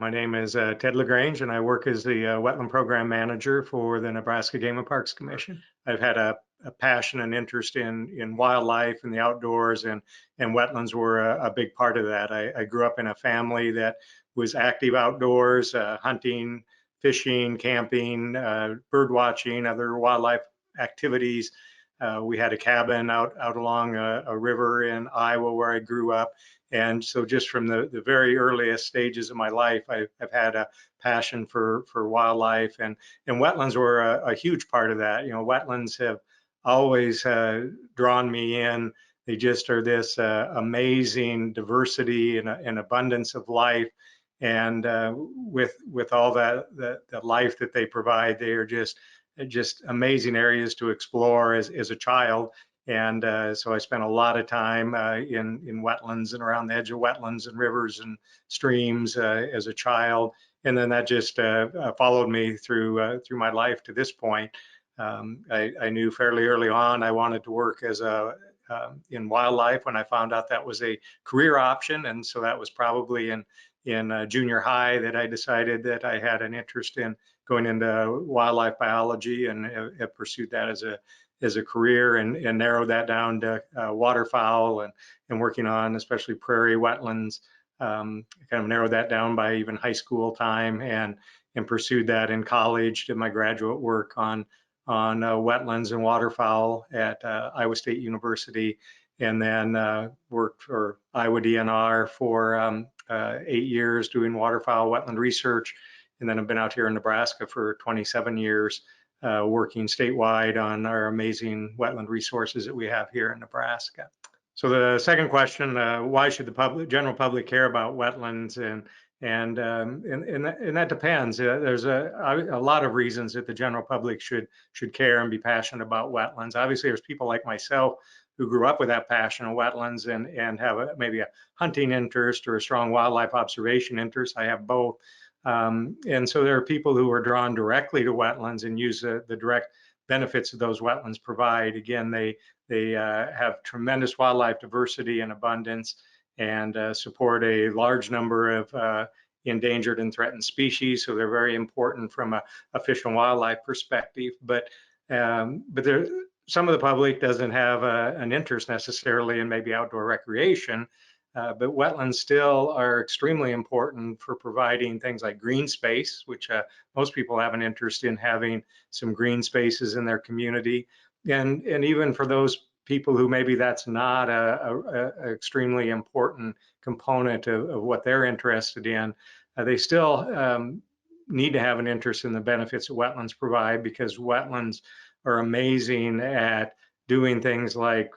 My name is Ted LaGrange, and I work as the Wetland Program Manager for the Nebraska Game and Parks Commission. I've had a passion and interest in wildlife and the outdoors, and wetlands were a big part of that. I grew up in a family that was active outdoors, hunting, fishing, camping, bird watching, other wildlife activities. We had a cabin out along a river in Iowa where I grew up. And so just from the very earliest stages of my life, I've had a passion for wildlife, and wetlands were a huge part of that. Wetlands have always drawn me in. They just are this amazing diversity and abundance of life. And with all that life that they provide, they are just amazing areas to explore as a child. And so I spent a lot of time in wetlands and around the edge of wetlands and rivers and streams as a child. And then that just followed me through my life to this point. I knew fairly early on I wanted to work as in wildlife when I found out that was a career option. And so that was probably in junior high that I decided that I had an interest in going into wildlife biology, and have pursued that as a career, and narrowed that down to waterfowl and working on especially prairie wetlands. Kind of narrowed that down by even high school time, and pursued that in college. Did my graduate work on wetlands and waterfowl at Iowa State University, and then worked for Iowa DNR for 8 years doing waterfowl wetland research. And then I've been out here in Nebraska for 27 years, working statewide on our amazing wetland resources that we have here in Nebraska. So the second question, why should the general public care about wetlands? And that depends. There's a lot of reasons that the general public should care and be passionate about wetlands. Obviously, there's people like myself who grew up with that passion of wetlands and have maybe a hunting interest or a strong wildlife observation interest. I have both. And so there are people who are drawn directly to wetlands and use the direct benefits that those wetlands provide. Again, they have tremendous wildlife diversity and abundance, and support a large number of endangered and threatened species. So they're very important from a fish and wildlife perspective. But some of the public doesn't have an interest necessarily in maybe outdoor recreation. But wetlands still are extremely important for providing things like green space, which most people have an interest in having some green spaces in their community. And even for those people who maybe that's not a extremely important component of what they're interested in, they still need to have an interest in the benefits that wetlands provide, because wetlands are amazing at doing things like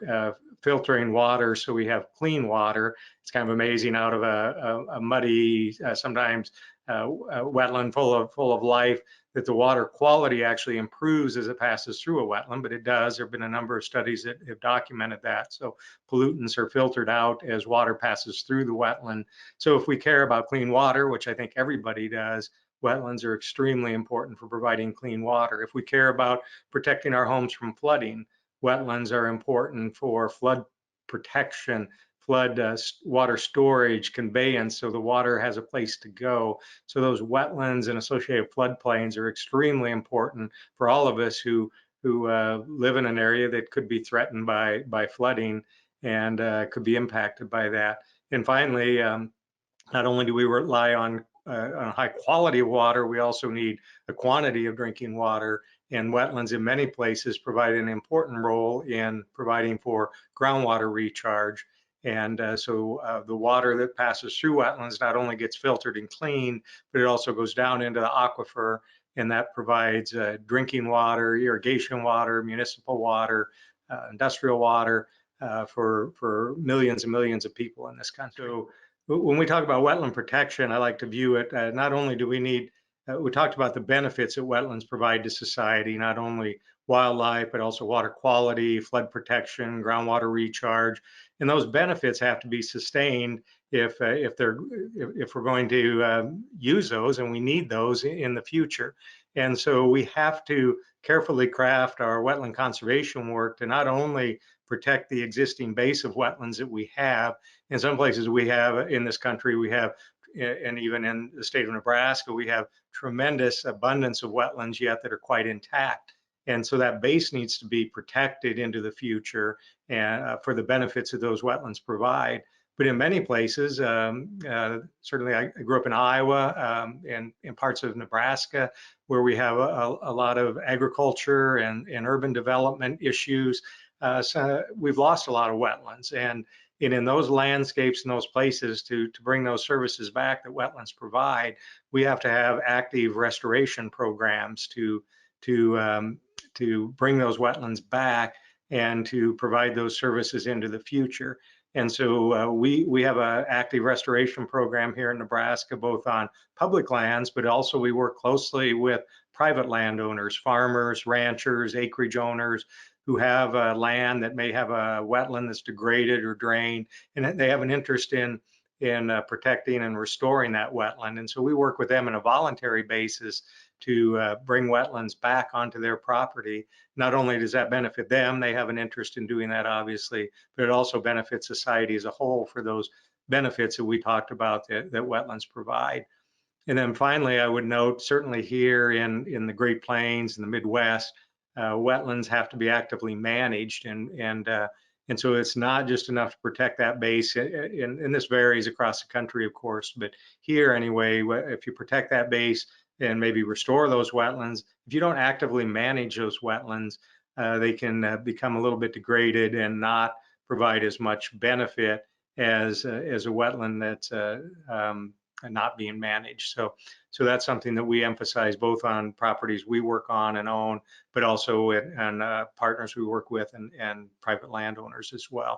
filtering water so we have clean water. It's kind of amazing out of a muddy, sometimes wetland full of life, that the water quality actually improves as it passes through a wetland, but it does. There have been a number of studies that have documented that. So pollutants are filtered out as water passes through the wetland. So if we care about clean water, which I think everybody does, wetlands are extremely important for providing clean water. If we care about protecting our homes from flooding, wetlands are important for flood protection, flood water storage, conveyance, so the water has a place to go. So those wetlands and associated floodplains are extremely important for all of us who live in an area that could be threatened by flooding, and could be impacted by that. And finally, not only do we rely on high quality of water, we also need a quantity of drinking water. And wetlands in many places provide an important role in providing for groundwater recharge. And so the water that passes through wetlands not only gets filtered and cleaned, but it also goes down into the aquifer, and that provides drinking water, irrigation water, municipal water, industrial water for millions and millions of people in this country. So when we talk about wetland protection, I like to view it, not only do we need, we talked about the benefits that wetlands provide to society, not only wildlife, but also water quality, flood protection, groundwater recharge. And those benefits have to be sustained if we're going to use those, and we need those in the future. And so we have to carefully craft our wetland conservation work to not only protect the existing base of wetlands that we have. In some places we have in this country, we have and even in the state of Nebraska, we have tremendous abundance of wetlands yet that are quite intact. And so that base needs to be protected into the future and for the benefits that those wetlands provide. But in many places, certainly I grew up in Iowa and in parts of Nebraska where we have a lot of agriculture and urban development issues. So we've lost a lot of wetlands. And in those landscapes and those places to bring those services back that wetlands provide, we have to have active restoration programs to bring those wetlands back and to provide those services into the future. And so we have an active restoration program here in Nebraska, both on public lands, but also we work closely with private landowners, farmers, ranchers, acreage owners who have land that may have a wetland that's degraded or drained, and they have an interest in protecting and restoring that wetland. And so we work with them on a voluntary basis to bring wetlands back onto their property. Not only does that benefit them, they have an interest in doing that, obviously, but it also benefits society as a whole for those benefits that we talked about that wetlands provide. And then finally, I would note, certainly here in the Great Plains and the Midwest, wetlands have to be actively managed, and so it's not just enough to protect that base. And this varies across the country, of course, but here anyway, if you protect that base and maybe restore those wetlands, if you don't actively manage those wetlands, they can become a little bit degraded and not provide as much benefit as a wetland that's not being managed. So that's something that we emphasize both on properties we work on and own, but also on partners we work with and private landowners as well.